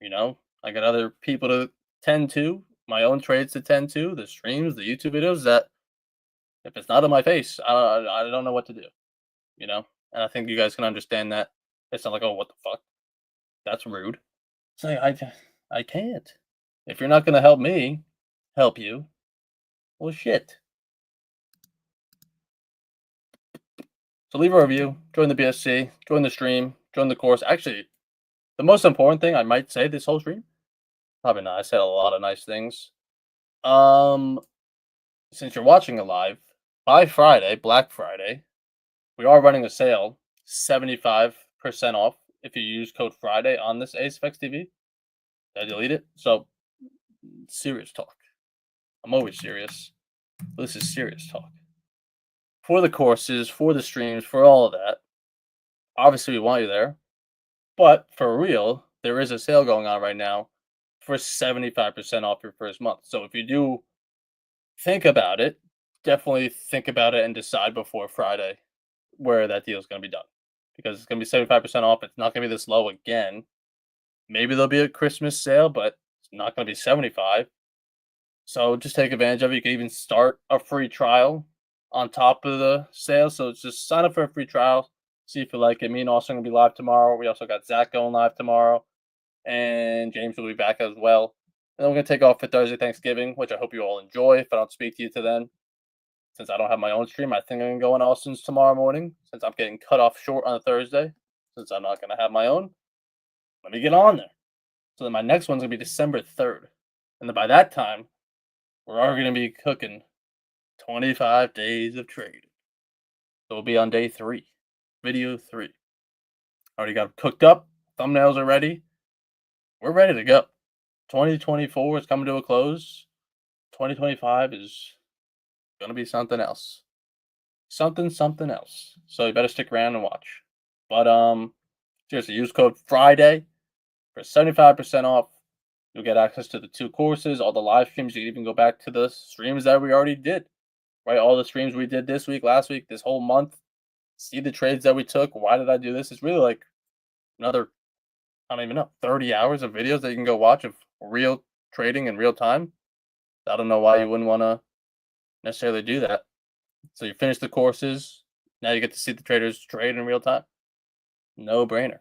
You know, I got other people to tend to, my own trades to tend to, the streams, the YouTube videos that if it's not in my face, I don't know what to do. You know, and I think you guys can understand that. It's not like, oh, what the fuck? That's rude. Say, I can't. If you're not gonna help me, help you. Well, shit. So leave a review, join the BSC, join the stream, join the course. Actually, the most important thing I might say this whole stream, probably not. I said a lot of nice things. Um, since you're watching it live, by Friday, Black Friday, we are running a sale, 75% off if you use code Friday on this ASFX TV. Did I delete it? So serious talk. I'm always serious. But this is serious talk. For the courses, for the streams, for all of that. Obviously, we want you there. But for real, there is a sale going on right now for 75% off your first month. So if you do think about it, definitely think about it and decide before Friday where that deal is going to be done. Because it's going to be 75% off. It's not going to be this low again. Maybe there'll be a Christmas sale, but it's not going to be 75. So just take advantage of it. You can even start a free trial on top of the sale. So it's just sign up for a free trial, see if you like it. Me and Austin are gonna be live tomorrow. We also got Zach going live tomorrow, and James will be back as well. And then we're gonna take off for Thursday Thanksgiving, which I hope you all enjoy. If I don't speak to you to then, since I don't have my own stream, I think I'm gonna go on Austin's tomorrow morning. Since I'm getting cut off short on a Thursday, since I'm not gonna have my own, let me get on there. So then my next one's gonna be December 3rd, and then by that time, we're already gonna be cooking 25 days of trading. So we'll be on day 3, video 3. Already got cooked up. Thumbnails are ready. We're ready to go. 2024 is coming to a close. 2025 is going to be something else. Something else. So you better stick around and watch. But seriously, use code Friday for 75% off. You'll get access to the 2 courses, all the live streams. You can even go back to the streams that we already did. Right, all the streams we did this week, last week, this whole month. See the trades that we took. Why did I do this? It's really like another, I don't even know, 30 hours of videos that you can go watch of real trading in real time. I don't know why you wouldn't want to necessarily do that. So you finish the courses. Now you get to see the traders trade in real time. No brainer.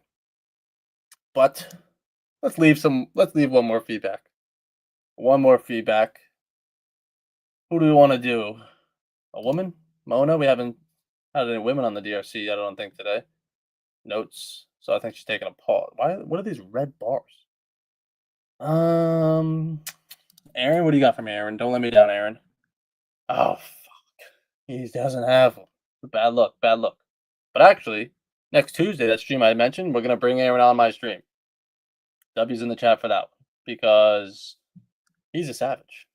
But let's leave one more feedback. One more feedback. Who do we want to do? A woman? Mona? We haven't had any women on the DRC yet, I don't think, today. Notes. So I think she's taking a pause. What are these red bars? Aaron, what do you got for me, Aaron? Don't let me down, Aaron. Oh, fuck. He doesn't have them. Bad luck, bad luck. But actually, next Tuesday, that stream I mentioned, we're going to bring Aaron on my stream. W's in the chat for that one. Because he's a savage.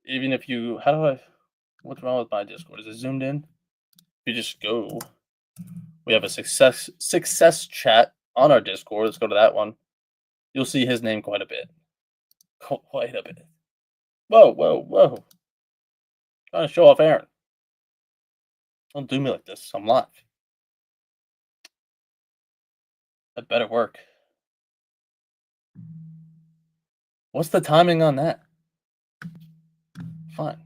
Even if you, what's wrong with my Discord? Is it zoomed in? If you just go, we have a success chat on our Discord. Let's go to that one. You'll see his name quite a bit. Quite a bit. Whoa, whoa, whoa. Trying to show off Aaron. Don't do me like this. I'm live. That better work. What's the timing on that? Fine.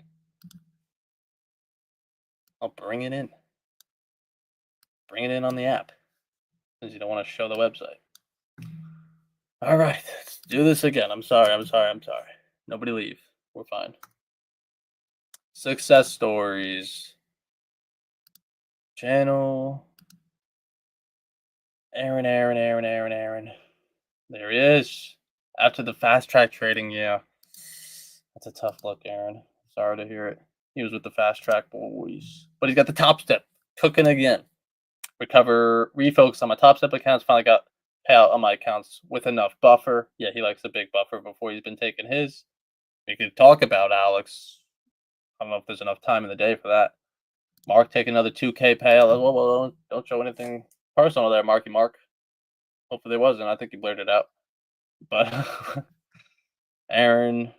I'll bring it in. Bring it in on the app. Because you don't want to show the website. All right. Let's do this again. I'm sorry. Nobody leave. We're fine. Success stories. Channel. Aaron. There he is. After the fast track trading, yeah. That's a tough look, Aaron. Sorry to hear it. He was with the fast track boys. But he's got the top step. Cooking again. Refocus on my top step accounts. Finally got payout on my accounts with enough buffer. Yeah, he likes a big buffer before he's been taking his. We could talk about Alex. I don't know if there's enough time in the day for that. Mark taking another 2K payout. Well, don't show anything personal there, Marky Mark. Hopefully there wasn't. I think he blurred it out. But Aaron,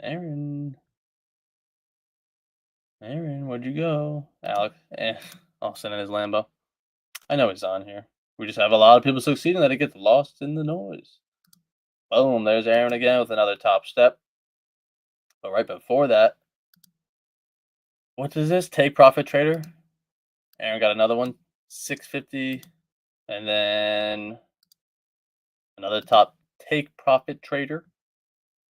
where'd you go? Alex, I'll send in his Lambo. I know he's on here. We just have a lot of people succeeding that it gets lost in the noise. Boom, there's Aaron again with another top step. But right before that, what is this? Take profit trader. Aaron got another one, 650, and then another top take profit trader.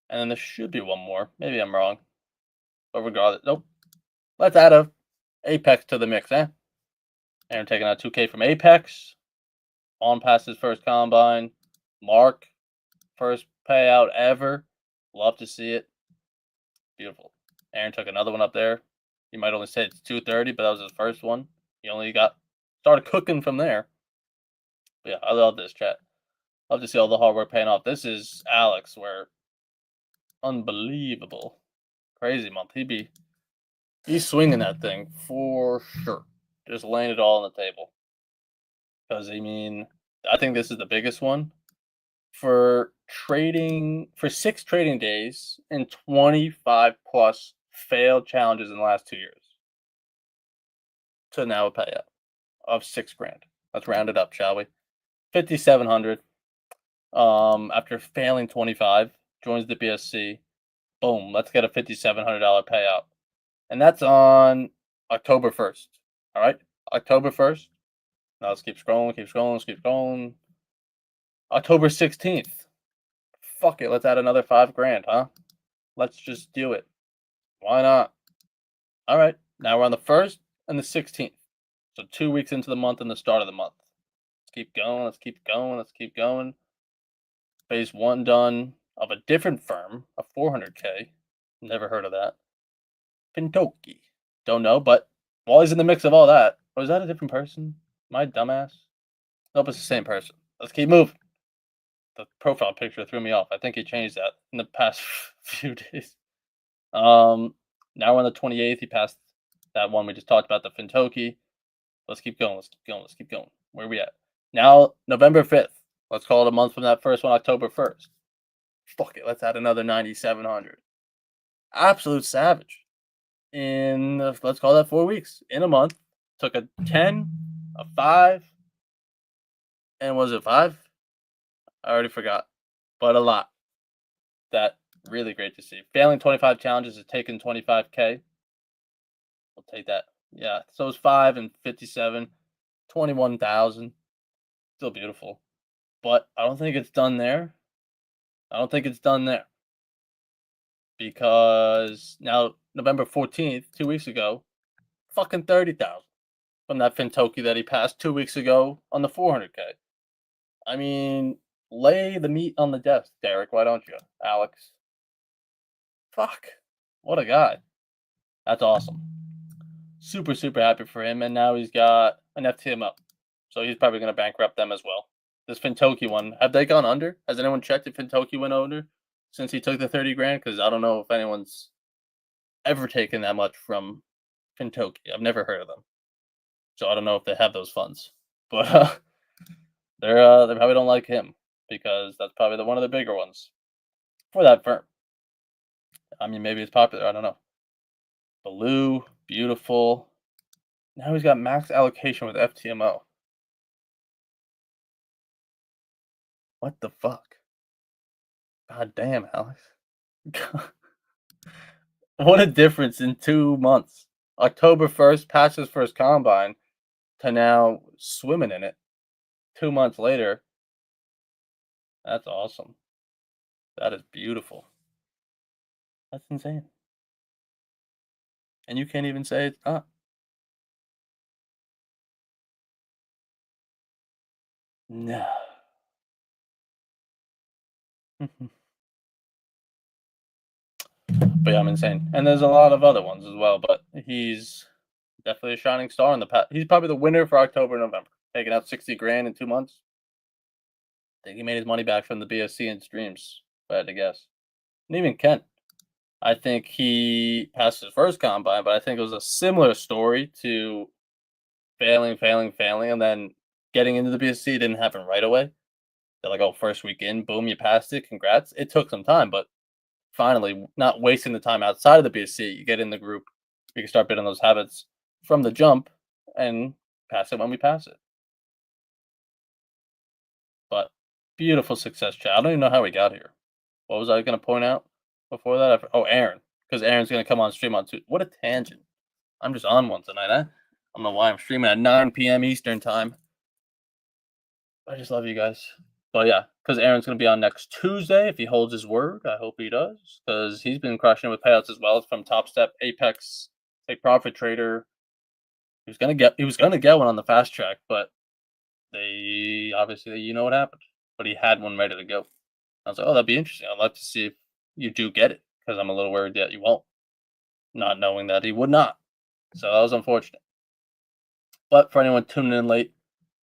And then there should be one more. Maybe I'm wrong. But regardless, nope. Let's add a Apex to the mix, eh? Aaron taking out 2K from Apex. On past his first combine. Mark, first payout ever. Love to see it. Beautiful. Aaron took another one up there. You might only say it's 230, but that was his first one. He only started cooking from there. But yeah, I love this chat. Love to see all the hard work paying off. This is Alex, where unbelievable, crazy month. He's swinging that thing for sure. Just laying it all on the table. Because I think this is the biggest one for 6 trading days and 25 plus failed challenges in the last 2 years. To now a payout of $6,000. Let's round it up, shall we? 5,700. After failing 25, joins the BSC. Boom, let's get a $5,700 payout. And that's on October 1st. All right, October 1st. Now let's keep scrolling. October 16th. Fuck it, let's add another $5,000, huh? Let's just do it. Why not? All right, now we're on the 1st and the 16th. So 2 weeks into the month and the start of the month. Let's keep going. Phase 1 done of a different firm, a 400K. Never heard of that. Pintoki. Don't know, but while he's in the mix of all that, was that a different person? My dumbass? Nope, it's the same person. Let's keep moving. The profile picture threw me off. I think he changed that in the past few days. Now we're on the 28th. He passed that one we just talked about, the Fintoki. Let's keep going. Where are we at? Now, November 5th. Let's call it a month from that first one, October 1st. Fuck it. Let's add another 9,700. Absolute savage. Let's call that 4 weeks. In a month. Took a 10, a 5, and was it 5? I already forgot. But a lot. That really great to see. Failing 25 challenges is taking 25K. We'll take that. Yeah, so it's 5 and 57, 21,000. Still beautiful. But I don't think it's done there. Because now November 14th, 2 weeks ago, fucking 30,000 from that Fintoki that he passed 2 weeks ago on the 400K. I mean, lay the meat on the desk, Derek. Why don't you, Alex? Fuck, what a guy. That's awesome. Super, super happy for him. And now he's got an FTM up. So he's probably going to bankrupt them as well. This Fintoki one, have they gone under? Has anyone checked if Fintoki went under since he took the 30 grand? Because I don't know if anyone's ever taken that much from Fintoki. I've never heard of them. So I don't know if they have those funds. But they probably don't like him because that's probably one of the bigger ones for that firm. I mean, maybe it's popular. I don't know. Blue, beautiful. Now he's got max allocation with FTMO. What the fuck? God damn, Alex. What a difference in 2 months. October 1st, passed his first combine, to now swimming in it 2 months later. That's awesome. That is beautiful. That's insane. And you can't even say it's not. No. But yeah, I'm insane. And there's a lot of other ones as well, but he's definitely a shining star in the past. He's probably the winner for October, November. Taking out 60 grand in 2 months. I think he made his money back from the BSC and streams, if I had to guess. And even Kent. I think he passed his first combine, but I think it was a similar story to failing, and then getting into the BSC didn't happen right away. They're like, oh, first week in, boom, you passed it, congrats. It took some time, but finally, not wasting the time outside of the BSC, you get in the group, you can start building those habits from the jump and pass it when we pass it. But beautiful success, chat. I don't even know how we got here. What was I going to point out before that? Oh, Aaron, because Aaron's going to come on stream on Tuesday. What a tangent. I'm just on one tonight, huh? I don't know why I'm streaming at 9 p.m. Eastern time. I just love you guys. But yeah, because Aaron's going to be on next Tuesday if he holds his word. I hope he does, because he's been crushing it with payouts as well from Top Step, Apex, Take Profit Trader. He was gonna get one on the fast track, but they obviously, you know what happened. But he had one ready to go. I was like, oh, that'd be interesting. I'd like to see if you do get it, because I'm a little worried that you won't, not knowing that he would not. So that was unfortunate. But for anyone tuning in late,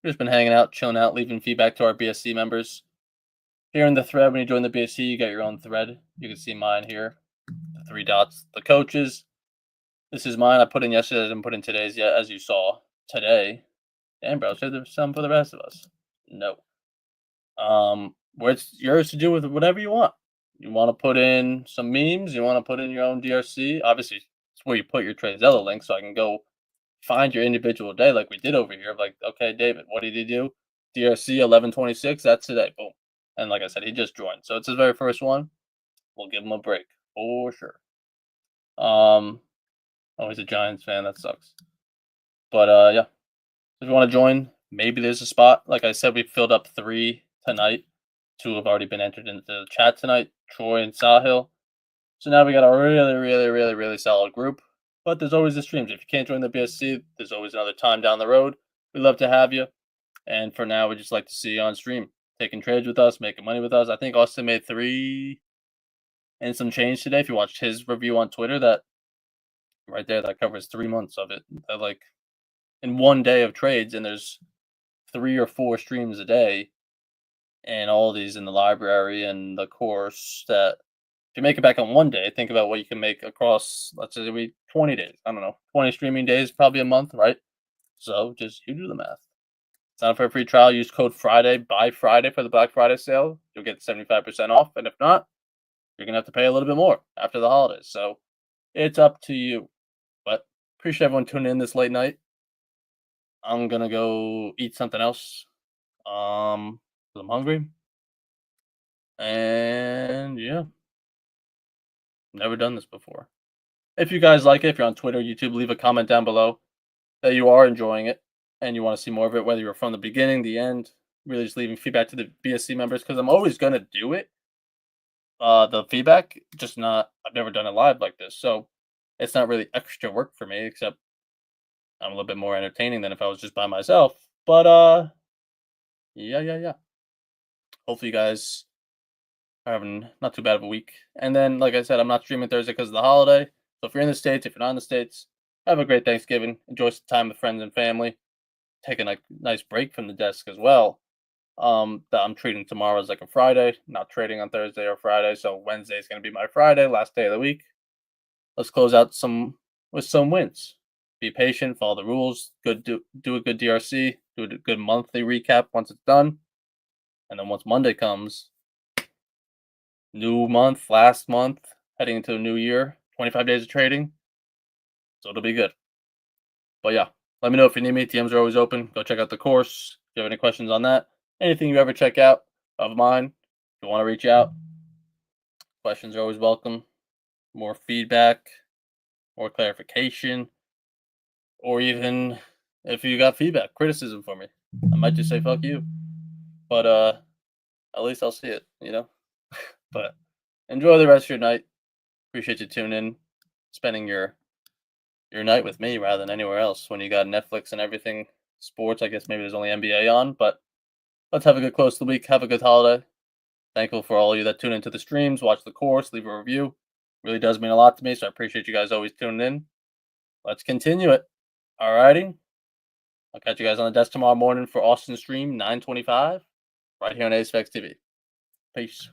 we've just been hanging out, chilling out, leaving feedback to our BSC members. Here in the thread, when you join the BSC, you get your own thread. You can see mine here, the 3 dots. The coaches, this is mine. I put in yesterday's, I didn't put in today's yet, as you saw today. Damn, bro, say there's some for the rest of us. No. Where it's yours to do with whatever you want. You want to put in some memes, you want to put in your own DRC. Obviously, it's where you put your TradeZella link, so I can go find your individual day like we did over here. Like, okay, David, what did he do? DRC 1126, that's today. Boom. And like I said, he just joined. So it's his very first one. We'll give him a break for sure. Oh, he's a Giants fan. That sucks. But yeah. If you want to join, maybe there's a spot. Like I said, we filled up 3 tonight. 2 have already been entered into the chat tonight, Troy and Sahil. So now we got a really solid group. But there's always the streams. If you can't join the BSC, there's always another time down the road. We'd love to have you. And for now, we'd just like to see you on stream, taking trades with us, making money with us. I think Austin made 3 and some change today. If you watched his review on Twitter, that right there, that covers 3 months of it. That, like, in one day of trades, and there's 3 or 4 streams a day, and all these in the library and the course, that if you make it back on one day, think about what you can make across, let's say, 20 days. I don't know, 20 streaming days, probably a month, right? So just you do the math. Sign up for a free trial. Use code Friday, by Friday, for the Black Friday sale. You'll get 75% off, and if not, you're gonna have to pay a little bit more after the holidays. So it's up to you. But appreciate everyone tuning in this late night. I'm gonna go eat something else. 'Cause I'm hungry. And yeah. Never done this before. If you guys like it, if you're on Twitter, YouTube, leave a comment down below that you are enjoying it and you want to see more of it, whether you're from the beginning, the end, really just leaving feedback to the BSC members, because I'm always gonna do it. The feedback, just not, I've never done it live like this. So it's not really extra work for me, except I'm a little bit more entertaining than if I was just by myself. But yeah. Hopefully you guys are having not too bad of a week. And then, like I said, I'm not streaming Thursday because of the holiday. So if you're in the States, if you're not in the States, have a great Thanksgiving. Enjoy some time with friends and family. Taking a nice break from the desk as well. That I'm treating tomorrow as like a Friday, not trading on Thursday or Friday. So Wednesday is going to be my Friday, last day of the week. Let's close out some with some wins. Be patient, follow the rules. Do a good DRC. Do a good monthly recap once it's done, and then once Monday comes, new month, last month, heading into a new year. 25 days of trading, so it'll be good. But yeah, let me know if you need me. DMs are always open. Go check out the course. If you have any questions on that, anything you ever check out of mine, if you want to reach out, questions are always welcome. More feedback, more clarification, or even if you got feedback, criticism for me, I might just say fuck you. But at least I'll see it, you know. But enjoy the rest of your night. Appreciate you tuning in, spending your night with me rather than anywhere else. When you got Netflix and everything, sports, I guess maybe there's only NBA on. But let's have a good close to the week. Have a good holiday. Thankful for all of you that tune into the streams, watch the course, leave a review. Really does mean a lot to me. So I appreciate you guys always tuning in. Let's continue it. Alrighty. I'll catch you guys on the desk tomorrow morning for Austin stream 9:25 right here on ASFX TV. Peace.